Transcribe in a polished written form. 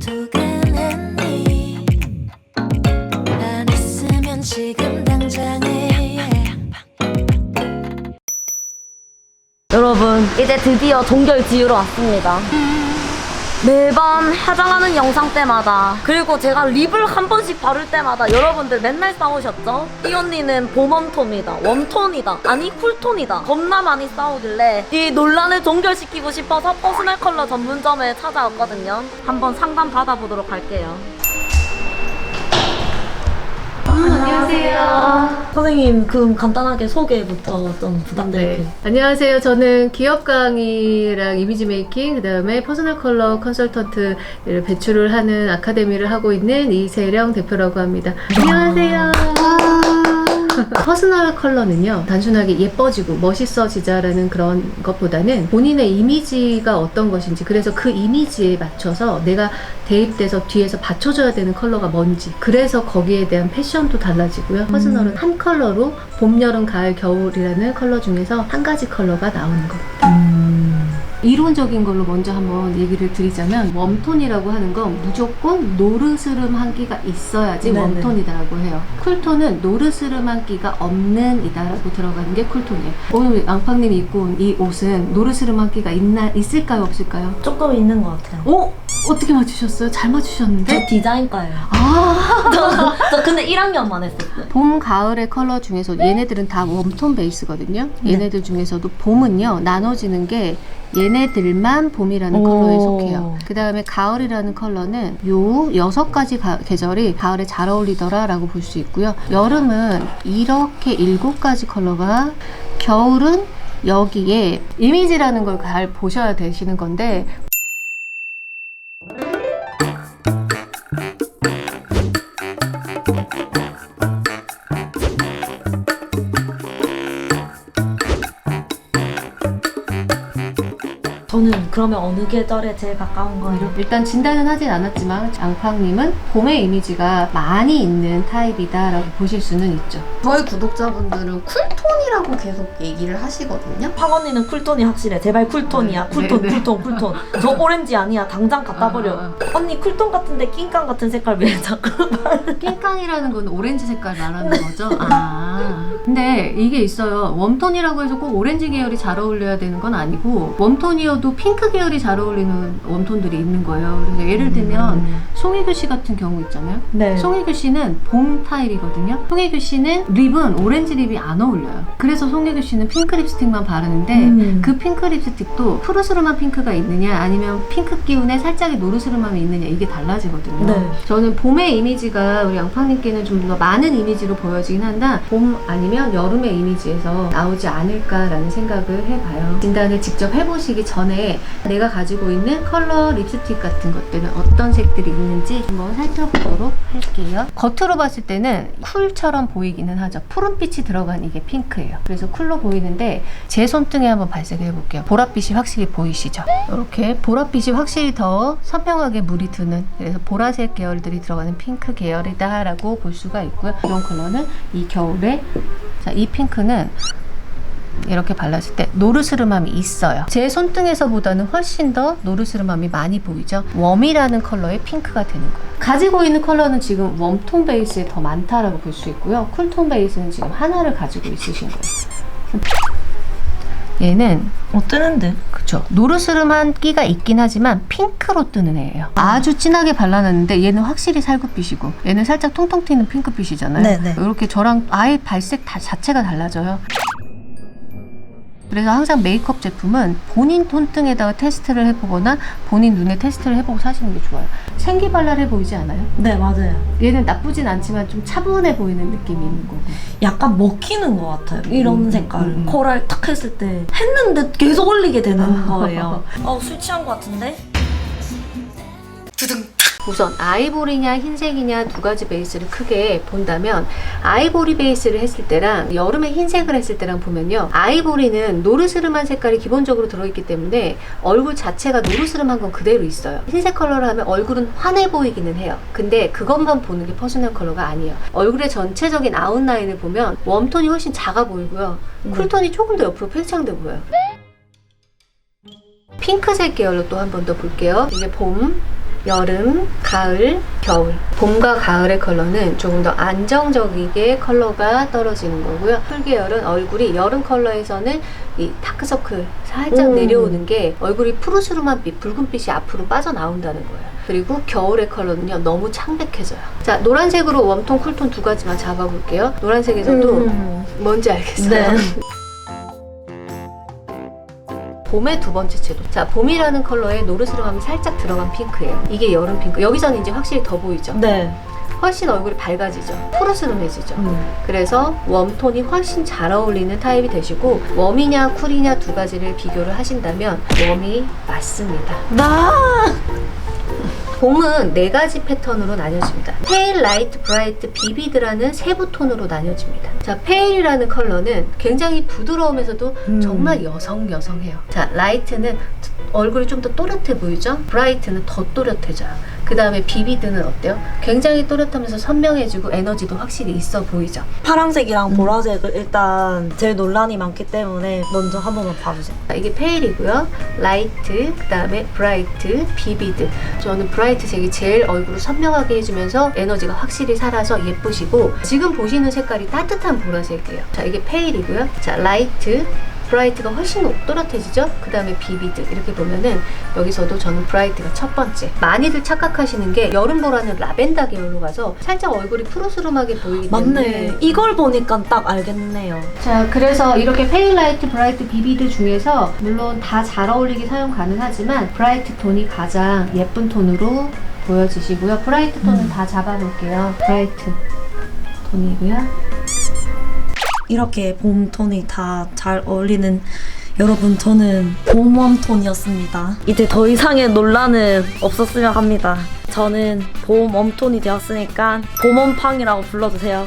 두근했니 안 했으면 지금 당장에 여러분 이제 드디어 동결 지으러 왔습니다. 매번 화장하는 영상 때마다 그리고 제가 립을 한 번씩 바를 때마다 여러분들 맨날 싸우셨죠? 이 언니는 봄웜톤이다, 웜톤이다, 아니 쿨톤이다 겁나 많이 싸우길래 이 논란을 동결시키고 싶어서 퍼스널 컬러 전문점에 찾아왔거든요. 한번 상담 받아보도록 할게요. 안녕하세요. 선생님 그럼 간단하게 소개부터 좀 부탁드릴게요. 네. 안녕하세요. 저는 기업 강의랑 이미지 메이킹, 그 다음에 퍼스널 컬러 컨설턴트를 배출을 하는 아카데미를 하고 있는 이세령 대표라고 합니다. 안녕하세요. 퍼스널 컬러는요, 단순하게 예뻐지고 멋있어지자라는 그런 것보다는 본인의 이미지가 어떤 것인지, 그래서 그 이미지에 맞춰서 내가 대입돼서 뒤에서 받쳐줘야 되는 컬러가 뭔지, 그래서 거기에 대한 패션도 달라지고요. 퍼스널은 한 컬러로 봄, 여름, 가을, 겨울이라는 컬러 중에서 한 가지 컬러가 나오는 겁니다. 이론적인 걸로 먼저 한번 얘기를 드리자면, 웜톤이라고 하는 건 무조건 노르스름한 끼가 있어야지 네네. 웜톤이다라고 해요. 쿨톤은 노르스름한 끼가 없는 이다라고 들어가는 게 쿨톤이에요. 오늘 앙팡님이 입고 온 이 옷은 노르스름한 끼가 있을까요, 없을까요? 조금 있는 것 같아요. 오! 어떻게 맞추셨어요? 잘 맞추셨는데? 저 디자인과예요. 아! 저 근데 1학년만 했었어요. 봄, 가을의 컬러 중에서 얘네들은 다 웜톤 베이스거든요. 얘네들 중에서도 봄은요, 나눠지는 게 얘네들만 봄이라는 컬러에 속해요. 그 다음에 가을이라는 컬러는 요 6가지 계절이 가을에 잘 어울리더라 라고 볼 수 있고요. 여름은 이렇게 7가지 컬러가, 겨울은 여기에 이미지라는 걸 잘 보셔야 되시는 건데, 저는 그러면 어느 계절에 제일 가까운 거예요? 일단 진단은 하진 않았지만 앙팡님은 봄의 이미지가 많이 있는 타입이다 라고 보실 수는 있죠. 저희 구독자분들은 쿨톤이라고 계속 얘기를 하시거든요. 팡 언니는 쿨톤이 확실해. 제발 쿨톤이야. 쿨톤, 네, 네. 쿨톤. 저 오렌지 아니야. 당장 갖다 버려. 언니 쿨톤 같은데 낑깡 같은 색깔 왜 자꾸 낑깡이라는 건 오렌지 색깔 말하는 거죠? 아. 근데 이게 있어요. 웜톤이라고 해서 꼭 오렌지 계열이 잘 어울려야 되는 건 아니고, 웜톤이어도 핑크 계열이 잘 어울리는 웜톤들이 있는 거예요. 그래서 예를 들면 송혜교 씨 같은 경우 있잖아요. 네. 송혜교 씨는 봄 타입이거든요. 송혜교 씨는 립은 오렌지 립이 안 어울려요. 그래서 송혜교 씨는 핑크 립스틱만 바르는데 그 핑크 립스틱도 푸르스름한 핑크가 있느냐 아니면 핑크 기운에 살짝의 노르스름함이 있느냐, 이게 달라지거든요. 네. 저는 봄의 이미지가 우리 양팡님께는 좀 더 많은 이미지로 보여지긴 한다. 봄 아니면 여름의 이미지에서 나오지 않을까라는 생각을 해봐요. 진단을 직접 해보시기 전에 내가 가지고 있는 컬러 립스틱 같은 것들은 어떤 색들이 있는지 한번 살펴보도록 할게요. 겉으로 봤을 때는 쿨처럼 보이기는 하죠. 푸른빛이 들어간 이게 핑크예요. 그래서 쿨로 보이는데 제 손등에 한번 발색해 볼게요. 보랏빛이 확실히 보이시죠? 이렇게 보랏빛이 확실히 더 선명하게 물이 드는, 그래서 보라색 계열들이 들어가는 핑크 계열이다 라고 볼 수가 있고요. 이런 컬러는 이 겨울에, 자, 이 핑크는 이렇게 발랐을 때 노르스름함이 있어요. 제 손등에서보다는 훨씬 더 노르스름함이 많이 보이죠. 웜이라는 컬러의 핑크가 되는 거예요. 가지고 있는 컬러는 지금 웜톤 베이스에 더 많다라고 볼 수 있고요. 쿨톤 베이스는 지금 하나를 가지고 있으신 거예요. 얘는 뜨는데? 그쵸, 노르스름한 끼가 있긴 하지만 핑크로 뜨는 애예요. 아주 진하게 발라놨는데 얘는 확실히 살구빛이고, 얘는 살짝 통통 튀는 핑크빛이잖아요. 네네. 이렇게 저랑 아예 발색 자체가 달라져요. 그래서 항상 메이크업 제품은 본인 톤등에다가 테스트를 해보거나 본인 눈에 테스트를 해보고 사시는 게 좋아요. 생기발랄해 보이지 않아요? 네, 맞아요. 얘는 나쁘진 않지만 좀 차분해 보이는 느낌이 있는 거고. 약간 먹히는 것 같아요. 이런 색깔. 코랄 탁 했을 때 했는데 계속 올리게 되는 거예요. 술 취한 것 같은데? 우선 아이보리냐 흰색이냐 두 가지 베이스를 크게 본다면, 아이보리 베이스를 했을 때랑 여름에 흰색을 했을 때랑 보면요, 아이보리는 노르스름한 색깔이 기본적으로 들어있기 때문에 얼굴 자체가 노르스름한 건 그대로 있어요. 흰색 컬러를 하면 얼굴은 환해 보이기는 해요. 근데 그것만 보는 게 퍼스널 컬러가 아니에요. 얼굴의 전체적인 아웃라인을 보면 웜톤이 훨씬 작아 보이고요, 쿨톤이 조금 더 옆으로 팽창돼 보여요. 핑크색 계열로 또 한 번 더 볼게요. 이게 봄, 여름, 가을, 겨울. 봄과 가을의 컬러는 조금 더 안정적이게 컬러가 떨어지는 거고요. 풀계열은 얼굴이 여름 컬러에서는 이 다크서클 살짝 내려오는 게 얼굴이 푸르스름한 빛, 붉은빛이 앞으로 빠져나온다는 거예요. 그리고 겨울의 컬러는요, 너무 창백해져요. 자, 노란색으로 웜톤, 쿨톤 두 가지만 잡아볼게요. 노란색에서도 뭔지 알겠어요? 네. 봄의 두 번째 채도. 자, 봄이라는 컬러에 노르스름함이 살짝 들어간 핑크예요. 이게 여름 핑크. 여기서는 이제 확실히 더 보이죠? 네. 훨씬 얼굴이 밝아지죠. 푸르스름해지죠. 그래서 웜톤이 훨씬 잘 어울리는 타입이 되시고, 웜이냐 쿨이냐 두 가지를 비교를 하신다면 웜이 맞습니다. 봄은 네 가지 패턴으로 나뉘어집니다. 페일, 라이트, 브라이트, 비비드라는 세부 톤으로 나뉘어집니다. 자, 페일이라는 컬러는 굉장히 부드러우면서도 정말 여성해요. 자, 라이트는 얼굴이 좀 더 또렷해 보이죠? 브라이트는 더 또렷해져요. 그 다음에 비비드는 어때요? 굉장히 또렷하면서 선명해지고 에너지도 확실히 있어 보이죠? 파란색이랑 보라색을 일단 제일 논란이 많기 때문에 먼저 한 번만 봐주세요. 자, 이게 페일이고요. 라이트, 그 다음에 브라이트, 비비드. 저는 브라이트 색이 제일 얼굴을 선명하게 해주면서 에너지가 확실히 살아서 예쁘시고, 지금 보시는 색깔이 따뜻한 보라색이에요. 자, 이게 페일이고요. 자, 라이트, 브라이트가 훨씬 또렷해지죠? 그 다음에 비비드. 이렇게 보면은 여기서도 저는 브라이트가 첫 번째. 많이들 착각하시는 게 여름보라는 라벤더 계열로 가서 살짝 얼굴이 푸르스름하게 보이기 때문에. 맞네. 이걸 보니까 딱 알겠네요. 자, 그래서 이렇게 페일, 라이트, 브라이트, 비비드 중에서 물론 다 잘 어울리게 사용 가능하지만 브라이트 톤이 가장 예쁜 톤으로 보여지시고요. 브라이트 톤은 다 잡아놓을게요. 브라이트 톤이고요. 이렇게 봄톤이 다 잘 어울리는 여러분, 저는 봄웜톤이었습니다. 이제 더 이상의 논란은 없었으면 합니다. 저는 봄웜톤이 되었으니까 봄웜팡이라고 불러주세요.